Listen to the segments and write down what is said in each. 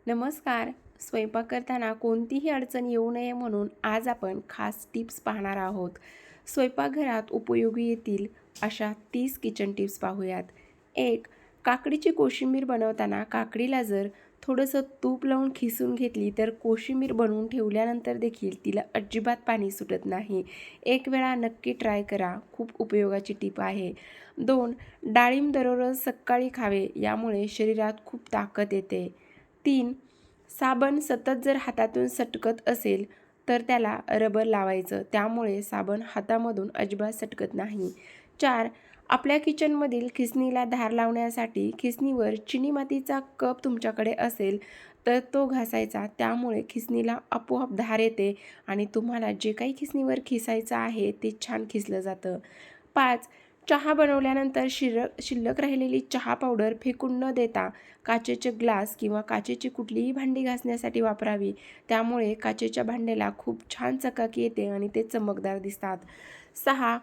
नमस्कार. स्वयंपाक करताना कोणतीही अडचण येऊ नये म्हणून आज आपण खास टिप्स पाहणार आहोत. स्वयंपाकघरात उपयोगी येतील अशा 30 किचन टिप्स पाहूयात. 1. काकडीची कोशिंबीर बनवताना काकडीला जर थोडंसं तूप लावून खिसून घेतली तर कोशिंबीर बनवून ठेवल्यानंतर देखील तिला अजिबात पाणी सुटत नाही. एक वेळा नक्की ट्राय करा. खूप उपयोगाची टिप आहे. 2. डाळिंब दररोज सकाळी खावे, यामुळे शरीरात खूप ताकद येते. 3. साबण सतत जर हातातून सटकत असेल तर त्याला रबर लावायचं, त्यामुळे साबण हातामधून अजिबात सटकत नाही. 4. आपल्या किचनमधील खिसणीला धार लावण्यासाठी खिसणीवर चिनी मातीचा कप तुमच्याकडे असेल तर तो घासायचा, त्यामुळे खिसणीला आपोआप धार येते आणि तुम्हाला जे काही खिसणीवर खिसायचं आहे ते छान खिसलं जातं. 5. चहा बनवल्यानंतर शिल्लक राहिलेली चहा पावडर फेकून न देता काचेचे ग्लास किंवा काचेची कुठलीही भांडी घासण्यासाठी वापरावी, त्यामुळे काचेच्या भांड्याला खूप छान चकाकी येते आणि ते चमकदार दिसतात. 6.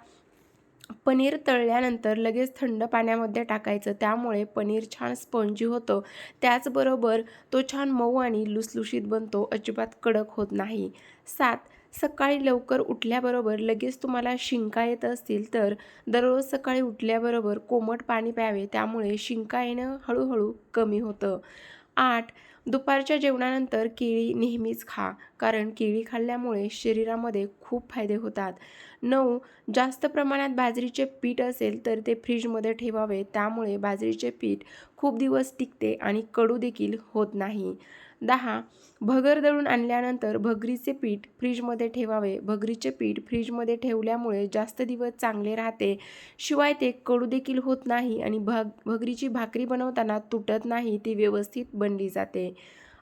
पनीर तळल्यानंतर लगेच थंड पाण्यामध्ये टाकायचं, त्यामुळे पनीर छान स्पंजी होतं. त्याचबरोबर तो छान मऊ आणि लुसलुशीत बनतो, अजिबात कडक होत नाही. 7. सकाळी लवकर उठल्याबरोबर लगेच तुम्हाला शिंका येत असतील तर दररोज सकाळी उठल्याबरोबर कोमट पाणी प्यावे, त्यामुळे शिंका येणं हळूहळू कमी होतं. 8. दुपारच्या जेवणानंतर केळी नेहमीच खा, कारण केळी खाल्ल्यामुळे शरीरामध्ये खूप फायदे होतात. 9. जास्त प्रमाणात बाजरीचे पीठ असेल तर ते फ्रीजमध्ये ठेवावे, त्यामुळे बाजरीचे पीठ खूप दिवस टिकते आणि कडू देखील होत नाही. 10. भगर दळून आणल्यानंतर भगरीचे पीठ फ्रीजमध्ये ठेवावे. भगरीचे पीठ फ्रीजमध्ये ठेवल्यामुळे जास्त दिवस चांगले राहते, शिवाय ते कडू देखील होत नाही आणि भगरीची भाकरी बनवताना तुटत नाही, ती व्यवस्थित बनली जाते.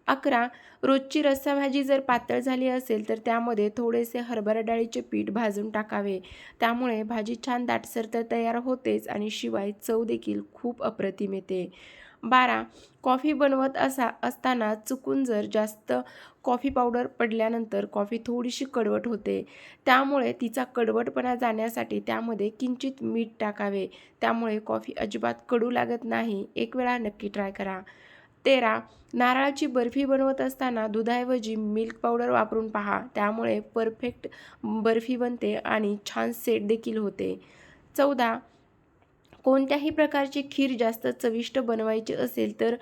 11. रोजची रस्साभाजी जर पातळ झाली असेल तर त्यामध्ये थोडेसे हरभरा डाळीचे पीठ भाजून टाकावे, त्यामुळे भाजी छान दाटसर तर तयार होतेच आणि शिवाय चव देखील खूप अप्रतिम येते. 12. कॉफी बनवत असताना चुकून जर जास्त कॉफी पावडर पडल्यानंतर कॉफी थोडीशी कडवट होते, त्यामुळे तिचा कडवटपणा जाण्यासाठी त्यामध्ये किंचित मीठ टाकावे, त्यामुळे कॉफी अजिबात कडू लागत नाही. एक वेळा नक्की ट्राय करा. 13. नारळाची बर्फी बनवत असताना दुधाऐवजी मिल्क पावडर वापरून पहा, त्यामुळे परफेक्ट बर्फी बनते आणि छान सेट देखील होते. 14. कोणत्याही प्रकारची खीर जास्त चविष्ट बनवायची असेल तर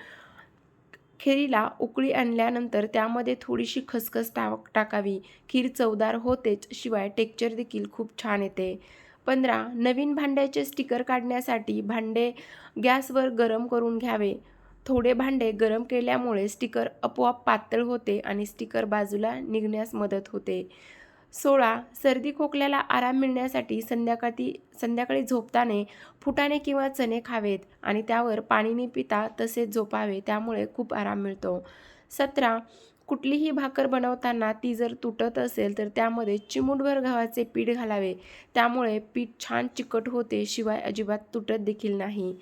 खिरीला उकळी आणल्यानंतर त्यामध्ये थोडीशी खसखस टाकावी. खीर चवदार होतेच, शिवाय टेक्स्चर देखील खूप छान येते. 15. नवीन भांड्याचे स्टिकर काढण्यासाठी भांडे गॅसवर गरम करून घ्यावे. थोडे भांडे गरम केल्यामुळे स्टिकर आपोआप पातळ होते आणि स्टिकर बाजूला निघण्यास मदत होते. 16. सर्दी खोकल्याला आराम मिळण्यासाठी संध्याकाळी झोपताना फुटाणे किंवा चणे खावेत आणि त्यावर पाणी न पिता तसेच झोपावे, त्यामुळे खूप आराम मिळतो. 17. कुठलीही भाकर बनवताना ती जर तुटत असेल तर त्यामध्ये चिमूटभर गव्हाचे पीठ घालावे, त्यामुळे पीठ छान चिकट होते, शिवाय अजिबात तुटत देखील नाही.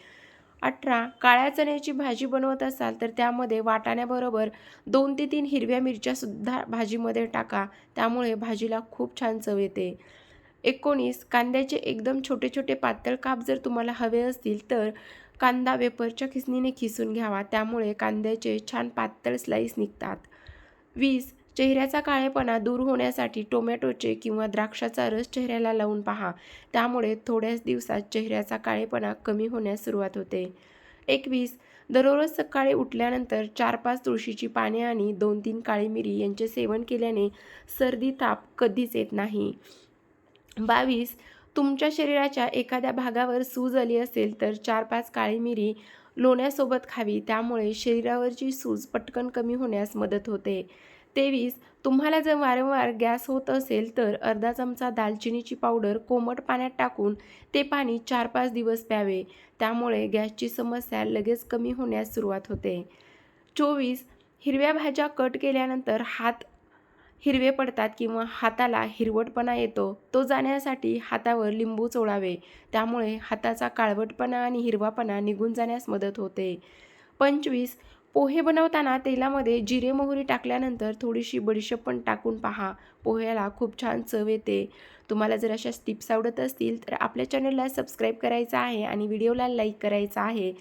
18. काळ्या चण्याची भाजी बनवत असाल तर त्यामध्ये वाटाण्याबरोबर 2 ते 3 हिरव्या मिरच्यासुद्धा भाजीमध्ये टाका, त्यामुळे भाजीला खूप छान चव येते. 19. कांद्याचे एकदम छोटे छोटे पातळ काप जर तुम्हाला हवे असतील तर कांदा वेफरच्या खिसणीने खिसून घ्यावा, त्यामुळे कांद्याचे छान पातळ स्लाईस निघतात. 20. चेहऱ्याचा काळेपणा दूर होण्यासाठी टोमॅटोचे किंवा द्राक्षाचा रस चेहऱ्याला लावून पहा, त्यामुळे थोड्याच दिवसात चेहऱ्याचा काळेपणा कमी होण्यास सुरुवात होते. 21. दररोज सकाळी उठल्यानंतर 4-5 तुळशीची पाने आणि 2-3 काळी मिरी यांचे सेवन केल्याने सर्दी ताप कधीच येत नाही. 22. तुमच्या शरीराच्या एखाद्या भागावर सूज आली असेल तर 4-5 काळी मिरी लोण्यासोबत खावी, त्यामुळे शरीरावरची सूज पटकन कमी होण्यास मदत होते. 23. तुम्हाला जर वारंवार गॅस होत असेल तर अर्धा चमचा दालचिनीची पावडर कोमट पाण्यात टाकून ते पाणी 4-5 दिवस प्यावे, त्यामुळे गॅसची समस्या लगेच कमी होण्यास सुरुवात होते. 24. हिरव्या भाज्या कट केल्यानंतर हात हिरवे पडतात किंवा हाताला हिरवटपणा येतो, तो जाण्यासाठी हातावर लिंबू चोळावे, त्यामुळे हाताचा काळवटपणा आणि हिरवापणा निघून जाण्यास मदत होते. 25. पोहे बनवताना तेलामध्ये जिरे मोहरी टाकल्यानंतर थोडीशी बडीशेप पण टाकून पहा, पोह्याला खूप छान चव येते. तुम्हाला जर अशा टिप्स आवडत असतील तर आपल्या चॅनलला सबस्क्राईब करायचं आहे आणि व्हिडिओला लाईक करायचा आहे.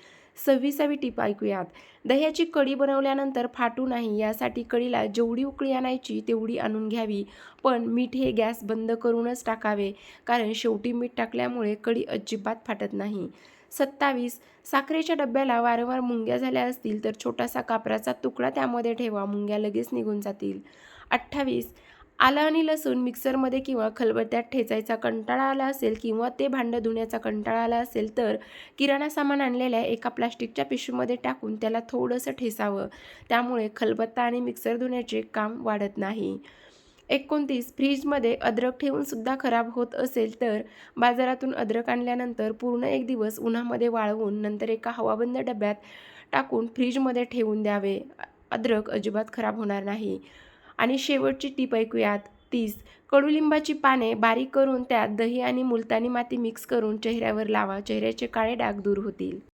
26वी टीप ऐकूयात. दह्याची कढी बनवल्यानंतर फाटू नाही यासाठी कढीला जेवढी उकळी आणायची तेवढी आणून घ्यावी, पण मीठ हे गॅस बंद करूनच टाकावे, कारण शेवटी मीठ टाकल्यामुळे कढी अजिबात फाटत नाही. 27. साखरेच्या डब्याला वारंवार मुंग्या झाल्या असतील तर छोटासा कापराचा तुकडा त्यामध्ये ठेवा, मुंग्या लगेच निघून जातील. 28. आलं आणि लसूण मिक्सरमध्ये किंवा खलबत्त्यात ठेचायचा कंटाळा आला असेल किंवा ते भांडं धुण्याचा कंटाळा आला असेल तर किराणा सामान आणलेल्या एका प्लास्टिकच्या पिशवीमध्ये टाकून त्याला थोडंसं ठेसावं. त्यामुळे खलबत्ता आणि मिक्सर धुण्याचे काम वाढत नाही. 29. फ्रीजमध्ये अद्रक ठेवून सुद्धा खराब होत असेल तर बाजारातून अद्रक आणल्यानंतर पूर्ण एक दिवस उन्हामध्ये वाळवून नंतर एका हवाबंद डब्यात टाकून फ्रीजमध्ये ठेवून द्यावे. अद्रक अजिबात खराब होणार नाही. आणि शेवटची टीप ऐकूयात. 30. कडुलिंबाची पाने बारीक करून त्यात दही आणि मुलतानी माती मिक्स करून चेहऱ्यावर लावा. चेहऱ्याचे काळे डाग दूर होतील.